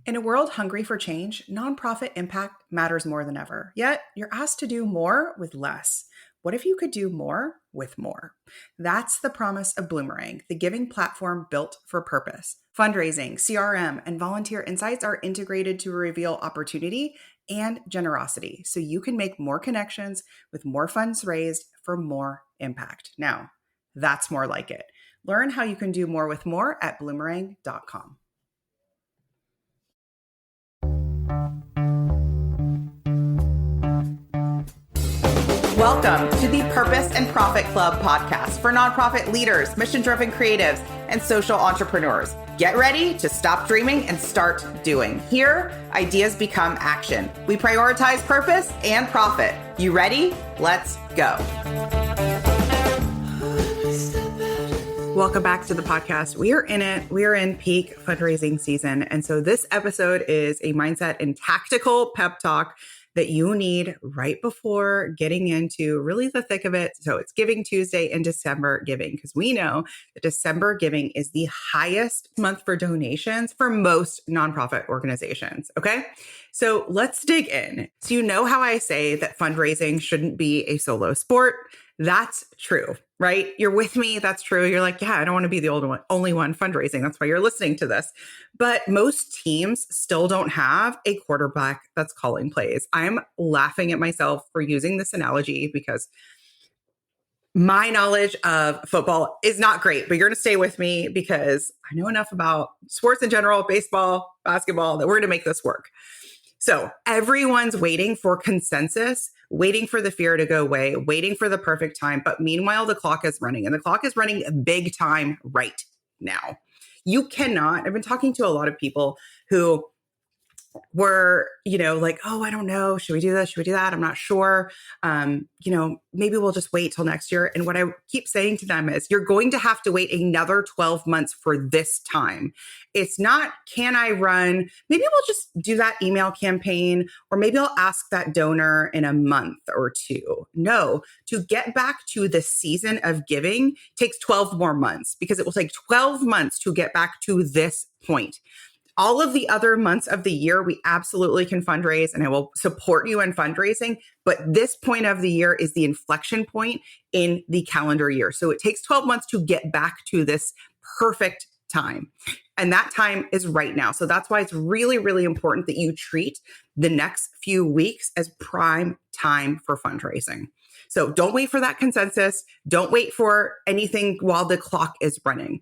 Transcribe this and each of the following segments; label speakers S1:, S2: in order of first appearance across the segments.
S1: In a world hungry for change, nonprofit impact matters more than ever. Yet, you're asked to do more with less. What if you could do more with more? That's the promise of Bloomerang, the giving platform built for purpose. Fundraising, CRM, and volunteer insights are integrated to reveal opportunity and generosity so you can make more connections with more funds raised for more impact. Now, that's more like it. Learn how you can do more with more at bloomerang.com. Welcome to the Purpose and Profit Club podcast for nonprofit leaders, mission-driven creatives, and social entrepreneurs. Get ready to stop dreaming and start doing. Here, ideas become action. We prioritize purpose and profit. You ready? Let's go. Welcome back to the podcast. We are in it. We are in peak fundraising season. And so this episode is a mindset and tactical pep talk that you need right before getting into really the thick of it. So it's Giving Tuesday and December giving, because we know that December giving is the highest month for donations for most nonprofit organizations. Okay. So let's dig in. So you know how I say that fundraising shouldn't be a solo sport. That's true, right? You're with me. That's true. You're like, yeah, I don't want to be the only one fundraising. That's why you're listening to this. But most teams still don't have a quarterback that's calling plays. I'm laughing at myself for using this analogy because my knowledge of football is not great, but you're going to stay with me because I know enough about sports in general, baseball, basketball, that we're going to make this work. So everyone's waiting for consensus, waiting for the fear to go away, waiting for the perfect time. But meanwhile, the clock is running, and the clock is running big time right now. You cannot, I've been talking to a lot of people who were, like, oh, I don't know. Should we do this? Should we do that? I'm not sure. Maybe we'll just wait till next year. And what I keep saying to them is you're going to have to wait another 12 months for this time. It's not, can I run? Maybe we'll just do that email campaign, or maybe I'll ask that donor in a month or two. No, to get back to the season of giving takes 12 more months, because it will take 12 months to get back to this point. All of the other months of the year, we absolutely can fundraise, and I will support you in fundraising. But this point of the year is the inflection point in the calendar year. So it takes 12 months to get back to this perfect time. And that time is right now. So that's why it's really, really important that you treat the next few weeks as prime time for fundraising. So don't wait for that consensus. Don't wait for anything while the clock is running.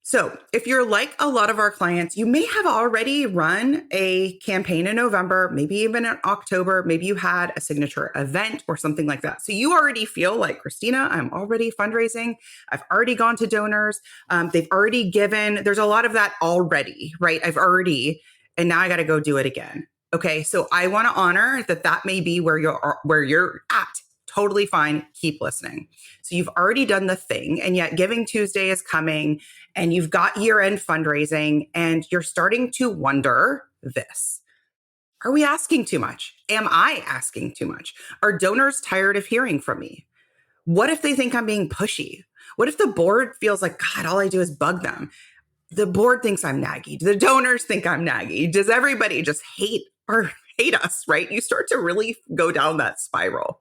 S1: So if you're like a lot of our clients, you may have already run a campaign in November, maybe even in October. Maybe you had a signature event or something like that. So you already feel like, Christina, I'm already fundraising. I've already gone to donors. They've already given. There's a lot of that already, right? And now I got to go do it again. Okay. So I want to honor that may be where you're at. Totally fine. Keep listening. So you've already done the thing, and yet Giving Tuesday is coming, and you've got year-end fundraising, and you're starting to wonder this. Are we asking too much? Am I asking too much? Are donors tired of hearing from me? What if they think I'm being pushy? What if the board feels like, God, all I do is bug them? The board thinks I'm naggy. The donors think I'm naggy. Does everybody just hate us, right? You start to really go down that spiral.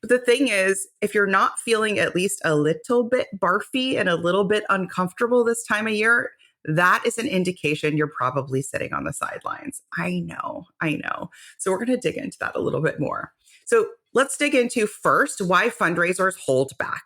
S1: But the thing is, if you're not feeling at least a little bit barfy and a little bit uncomfortable this time of year, that is an indication you're probably sitting on the sidelines. I know. So we're going to dig into that a little bit more. So let's dig into first why fundraisers hold back.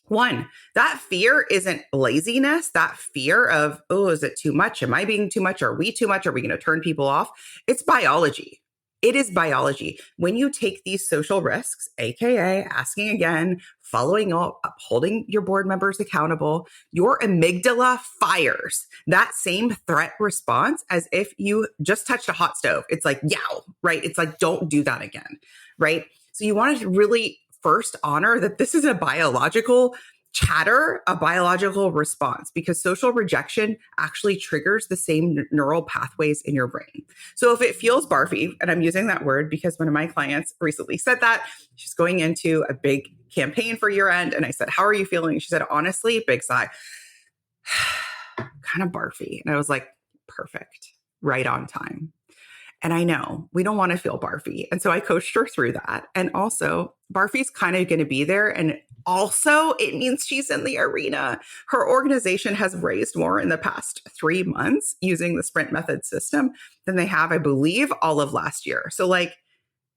S1: One, that fear isn't laziness. That fear of, oh, is it too much? Am I being too much? Are we too much? Are we going to turn people off? It's biology. It is biology. When you take these social risks, AKA asking again, following up, holding your board members accountable, your amygdala fires that same threat response as if you just touched a hot stove. It's like, yow, right? It's like, don't do that again, right? So you want to really first honor that this is a biological chatter, a biological response, because social rejection actually triggers the same neural pathways in your brain. So if it feels barfy, and I'm using that word because one of my clients recently said that, she's going into a big campaign for year end. And I said, how are you feeling? She said, honestly, big sigh, kind of barfy. And I was like, perfect. right on time. And I know we don't want to feel barfy. And so I coached her through that. And also, Barfy's kind of going to be there. And also, it means she's in the arena. Her organization has raised more in the past 3 months using the sprint method system than they have, I believe, all of last year. So, like,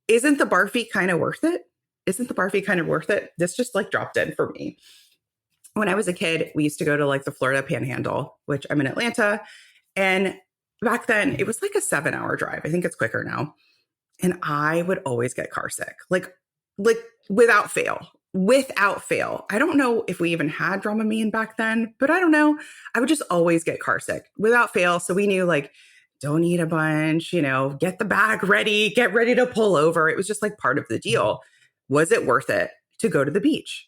S1: isn't the Barfy kind of worth it? Isn't the Barfy kind of worth it? This just like dropped in for me. When I was a kid, we used to go to like the Florida Panhandle, which I'm in Atlanta. And back then it was like a 7-hour drive. I think it's quicker now. And I would always get car sick, like without fail. Without fail. I don't know if we even had Dramamine back then, but I don't know. I would just always get car sick without fail. So we knew, like, don't eat a bunch, get the bag ready, get ready to pull over. It was just like part of the deal. Was it worth it to go to the beach?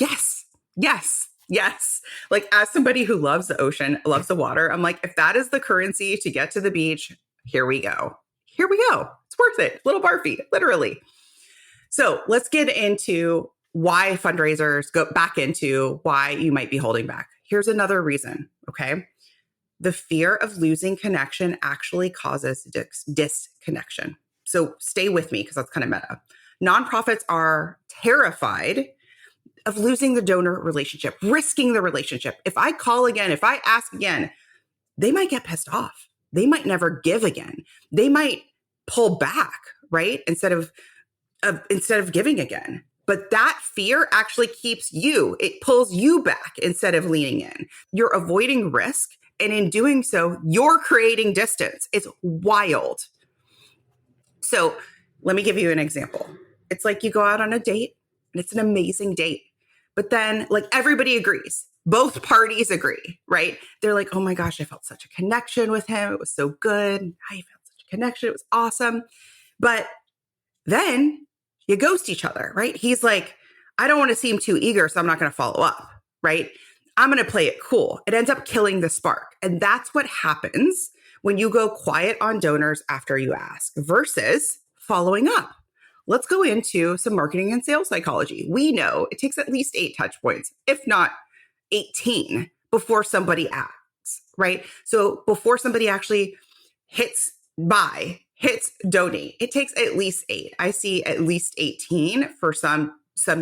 S1: Yes. Yes. Yes. Like, as somebody who loves the ocean, loves the water, I'm like, if that is the currency to get to the beach, here we go. Here we go. It's worth it. Little Barfy, literally. So let's get into why fundraisers, go back into why you might be holding back. Here's another reason. Okay. The fear of losing connection actually causes disconnection. So stay with me, because that's kind of meta. Nonprofits are terrified of losing the donor relationship, risking the relationship. If I call again, if I ask again, they might get pissed off. They might never give again. They might pull back, right? Instead of giving again. But that fear actually keeps you, it pulls you back instead of leaning in. You're avoiding risk. And in doing so, you're creating distance. It's wild. So let me give you an example. It's like you go out on a date and it's an amazing date. But then, like, everybody agrees. Both parties agree, right? They're like, oh my gosh, I felt such a connection with him. It was so good. I felt such a connection. It was awesome. But then you ghost each other, right? He's like, I don't want to seem too eager, so I'm not going to follow up, right? I'm going to play it cool. It ends up killing the spark. And that's what happens when you go quiet on donors after you ask versus following up. Let's go into some marketing and sales psychology. We know it takes at least 8 touch points, if not 18, before somebody asks, right? So before somebody actually hits buy, hits donate, it takes at least 8. I see at least 18 for some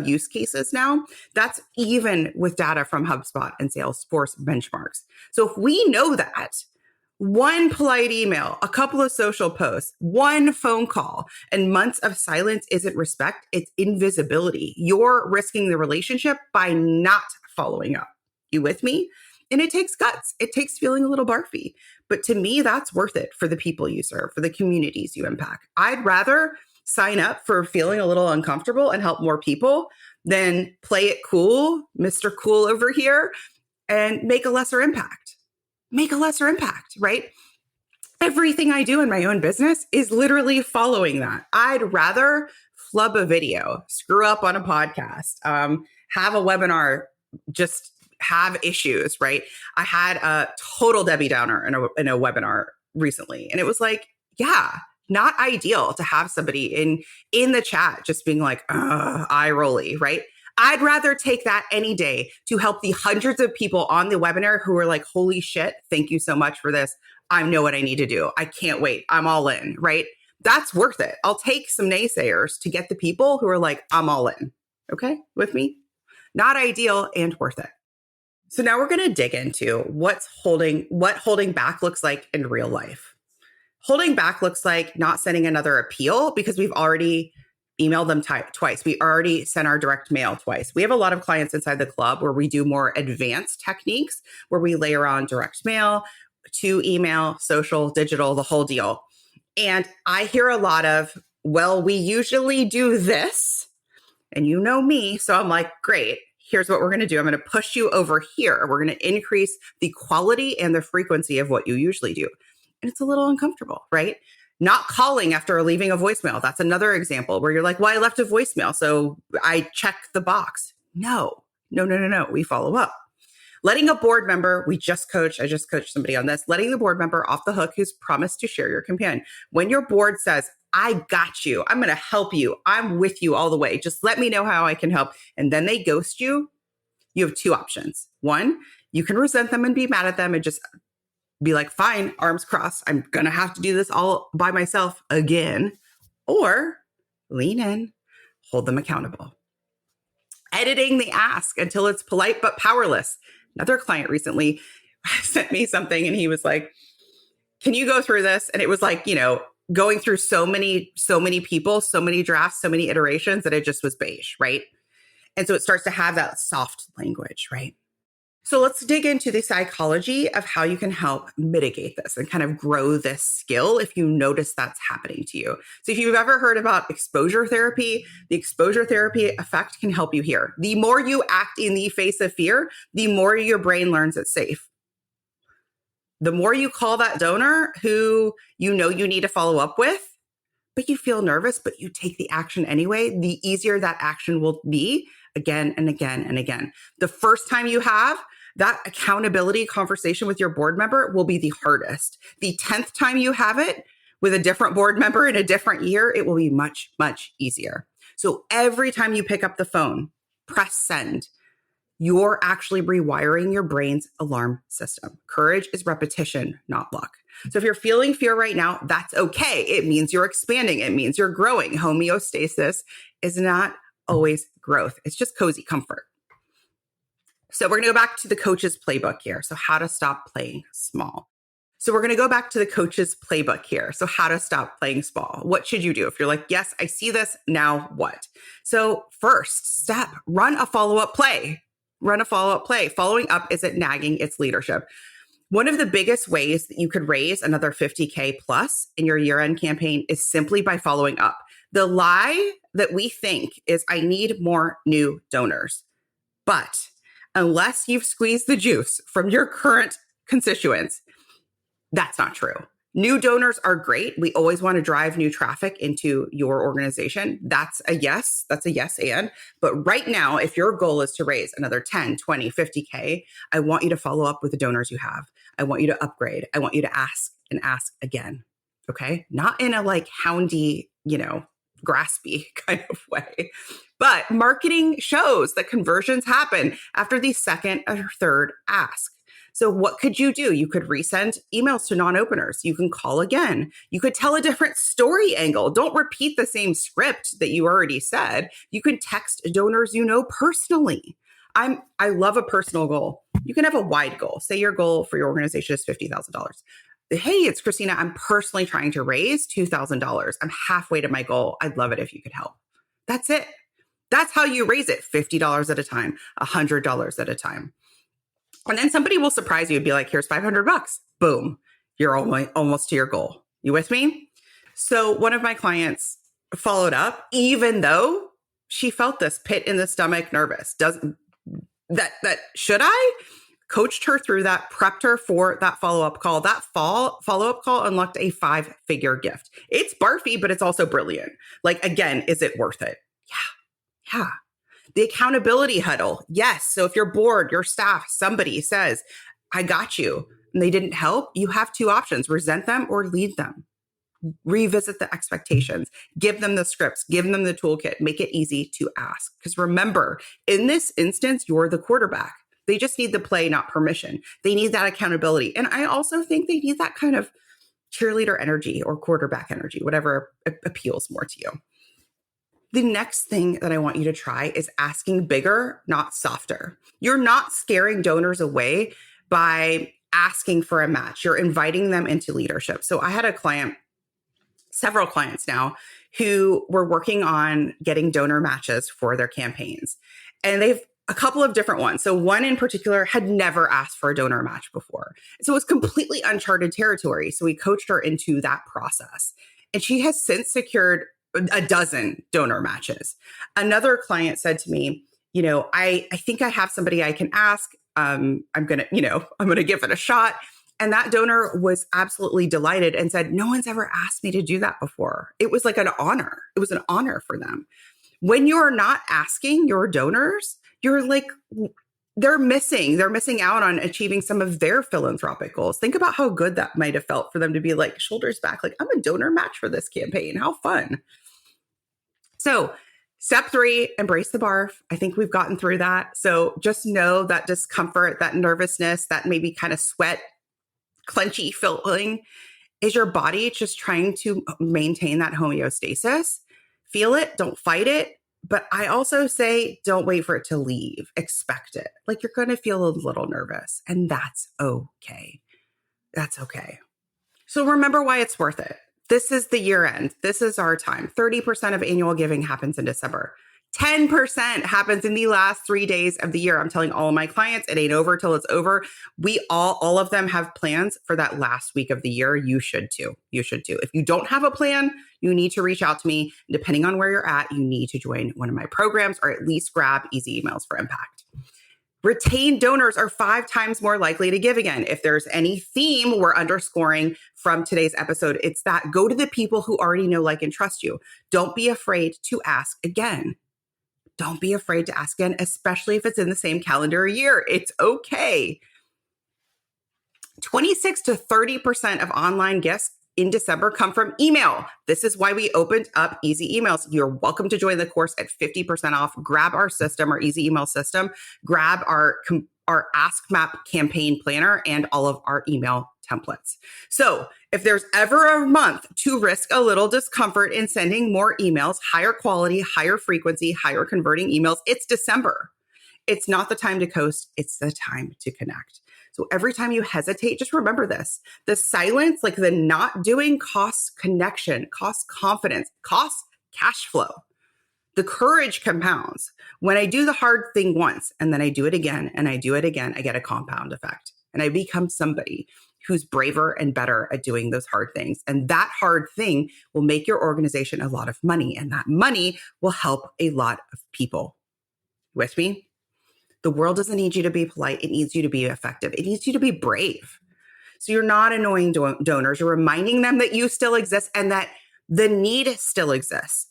S1: use cases now. That's even with data from HubSpot and Salesforce benchmarks. So if we know that, one polite email, a couple of social posts, one phone call, and months of silence isn't respect, it's invisibility. You're risking the relationship by not following up. You with me? And it takes guts. It takes feeling a little barfy. But to me, that's worth it for the people you serve, for the communities you impact. I'd rather sign up for feeling a little uncomfortable and help more people than play it cool, Mr. Cool over here, and make a lesser impact. Make a lesser impact, right? Everything I do in my own business is literally following that. I'd rather flub a video, screw up on a podcast, have a webinar, just have issues, right? I had a total Debbie Downer in a webinar recently. And it was like, yeah, not ideal to have somebody in the chat just being like, eye rolly, right? I'd rather take that any day to help the hundreds of people on the webinar who are like, holy shit, thank you so much for this. I know what I need to do. I can't wait. I'm all in, right? That's worth it. I'll take some naysayers to get the people who are like, I'm all in. Okay, with me? Not ideal and worth it. So now we're going to dig into what holding back looks like in real life. Holding back looks like not sending another appeal because we've already emailed them twice. We already sent our direct mail twice. We have a lot of clients inside the club where we do more advanced techniques where we layer on direct mail to email, social, digital, the whole deal. And I hear a lot of, well, we usually do this. And you know me. So I'm like, great. Here's what we're going to do. I'm going to push you over here. We're going to increase the quality and the frequency of what you usually do. And it's a little uncomfortable, right? Not calling after leaving a voicemail. That's another example where you're like, well, I left a voicemail, so I check the box. No. We follow up. Letting a board member, I just coached somebody on this, letting the board member off the hook who's promised to share your campaign. When your board says, I got you, I'm going to help you, I'm with you all the way, just let me know how I can help, and then they ghost you, you have 2 options. 1, you can resent them and be mad at them and just be like, fine, arms crossed. I'm going to have to do this all by myself again. Or lean in, hold them accountable. Editing the ask until it's polite but powerless. Another client recently sent me something and he was like, can you go through this? And it was like, going through so many people, so many drafts, so many iterations that it just was beige, right? And so it starts to have that soft language, right? So let's dig into the psychology of how you can help mitigate this and kind of grow this skill if you notice that's happening to you. So if you've ever heard about exposure therapy, the exposure therapy effect can help you here. The more you act in the face of fear, the more your brain learns it's safe. The more you call that donor who you know you need to follow up with, but you feel nervous, but you take the action anyway, the easier that action will be again and again and again. The first time you have that accountability conversation with your board member will be the hardest. The 10th time you have it with a different board member in a different year, it will be much, much easier. So every time you pick up the phone, press send. You're actually rewiring your brain's alarm system. Courage is repetition, not luck. So if you're feeling fear right now, that's okay. It means you're expanding. It means you're growing. Homeostasis is not always growth. It's just cozy comfort. So we're going to go back to the coach's playbook here. So how to stop playing small. So we're going to go back to the coach's playbook here. So how to stop playing small. What should you do? If you're like, yes, I see this, now what? So first step, run a follow-up play. Run a follow-up play. Following up isn't nagging, it's leadership. One of the biggest ways that you could raise another 50K plus in your year-end campaign is simply by following up. The lie that we think is, I need more new donors. But unless you've squeezed the juice from your current constituents, that's not true. New donors are great. We always want to drive new traffic into your organization. That's a yes. That's a yes and. But right now, if your goal is to raise another 10, 20, 50K, I want you to follow up with the donors you have. I want you to upgrade. I want you to ask and ask again. Okay? Not in a like houndy, graspy kind of way. But marketing shows that conversions happen after the second or third ask. So what could you do? You could resend emails to non-openers. You can call again. You could tell a different story angle. Don't repeat the same script that you already said. You can text donors you know personally. I love a personal goal. You can have a wide goal. Say your goal for your organization is $50,000. Hey, it's Christina. I'm personally trying to raise $2,000. I'm halfway to my goal. I'd love it if you could help. That's it. That's how you raise it. $50 at a time, $100 at a time. And then somebody will surprise you and be like, here's $500. Boom. You're almost to your goal. You with me? So one of my clients followed up, even though she felt this pit in the stomach, nervous. Should I? Coached her through that, prepped her for that follow-up call. That follow-up call unlocked a 5-figure gift. It's barfy, but it's also brilliant. Like, again, is it worth it? Yeah. The accountability huddle. Yes. So if your board, your staff, somebody says, I got you, and they didn't help, you have two options: resent them or lead them. Revisit the expectations, give them the scripts, give them the toolkit, make it easy to ask. Because remember, in this instance, you're the quarterback. They just need the play, not permission. They need that accountability. And I also think they need that kind of cheerleader energy or quarterback energy, whatever appeals more to you. The next thing that I want you to try is asking bigger, not softer. You're not scaring donors away by asking for a match. You're inviting them into leadership. So I had a client, several clients now, who were working on getting donor matches for their campaigns. And they've a couple of different ones. So one in particular had never asked for a donor match before. So it was completely uncharted territory. So we coached her into that process. And she has since secured a dozen donor matches. Another client said to me, I think I have somebody I can ask. I'm going to give it a shot. And that donor was absolutely delighted and said, no one's ever asked me to do that before. It was like an honor. It was an honor for them. When you're not asking your donors, you're like, they're missing out on achieving some of their philanthropic goals. Think about how good that might have felt for them to be like, shoulders back, like, I'm a donor match for this campaign. How fun. So step 3, embrace the barf. I think we've gotten through that. So just know that discomfort, that nervousness, that maybe kind of sweat clenchy feeling? Is your body just trying to maintain that homeostasis? Feel it, don't fight it. But I also say, don't wait for it to leave. Expect it. Like you're going to feel a little nervous, and that's okay. That's okay. So remember why it's worth it. This is the year end. This is our time. 30% of annual giving happens in December. 10% happens in the last 3 days of the year. I'm telling all of my clients, it ain't over till it's over. We all of them have plans for that last week of the year. You should too. You should too. If you don't have a plan, you need to reach out to me. Depending on where you're at, you need to join one of my programs or at least grab Easy Emails for Impact. Retained donors are 5 times more likely to give again. If there's any theme we're underscoring from today's episode, it's that go to the people who already know, like, and trust you. Don't be afraid to ask again. Don't be afraid to ask again, especially if it's in the same calendar year. It's okay. 26 to 30% of online gifts in December come from email. This is why we opened up Easy Emails. You're welcome to join the course at 50% off. Grab our system, our Easy Email system. Grab our Ask Map campaign planner and all of our email templates. So if there's ever a month to risk a little discomfort in sending more emails, higher quality, higher frequency, higher converting emails, it's December. It's not the time to coast. It's the time to connect. So every time you hesitate, just remember this. The silence, like the not doing, costs connection, costs confidence, costs cash flow. The courage compounds. When I do the hard thing once and then I do it again and I do it again, I get a compound effect. And I become somebody who's braver and better at doing those hard things. And that hard thing will make your organization a lot of money. And that money will help a lot of people. With me? The world doesn't need you to be polite. It needs you to be effective. It needs you to be brave. So you're not annoying donors. You're reminding them that you still exist and that the need still exists.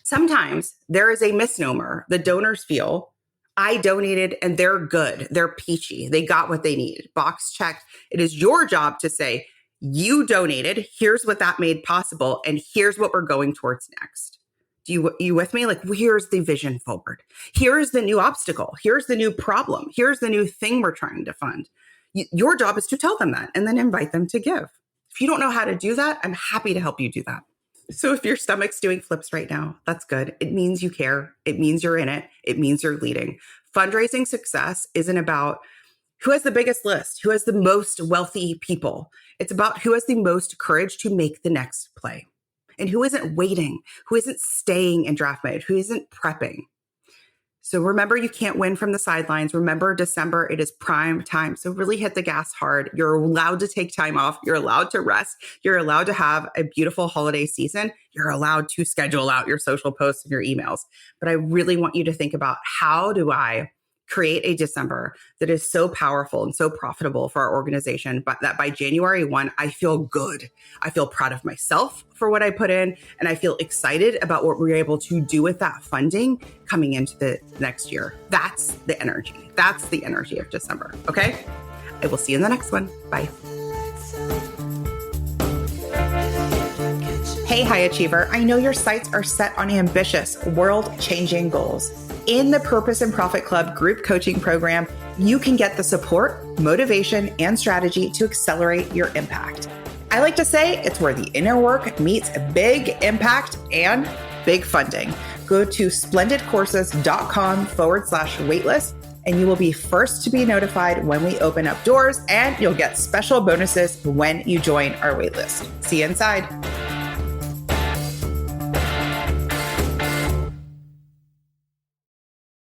S1: Sometimes there is a misnomer. The donors feel, I donated and they're good. They're peachy. They got what they needed. Box checked. It is your job to say, you donated. Here's what that made possible. And here's what we're going towards next. You with me? Like, here's the vision forward. Here's the new obstacle. Here's the new problem. Here's the new thing we're trying to fund. Your job is to tell them that and then invite them to give. If you don't know how to do that, I'm happy to help you do that. So if your stomach's doing flips right now, that's good. It means you care. It means you're in it. It means you're leading. Fundraising success isn't about who has the biggest list, who has the most wealthy people. It's about who has the most courage to make the next play. And who isn't waiting, who isn't staying in draft mode, who isn't prepping. So remember, you can't win from the sidelines. Remember, December, it is prime time. So really hit the gas hard. You're allowed to take time off. You're allowed to rest. You're allowed to have a beautiful holiday season. You're allowed to schedule out your social posts and your emails. But I really want you to think about, how do I create a December that is so powerful and so profitable for our organization, but that by January 1, I feel good. I feel proud of myself for what I put in, and I feel excited about what we're able to do with that funding coming into the next year. That's the energy. That's the energy of December. Okay? I will see you in the next one. Bye. Hey, high achiever. I know your sights are set on ambitious, world-changing goals. In the Purpose and Profit Club group coaching program, you can get the support, motivation, and strategy to accelerate your impact. I like to say it's where the inner work meets big impact and big funding. Go to splendidcourses.com/waitlist, and you will be first to be notified when we open up doors, and you'll get special bonuses when you join our waitlist. See you inside.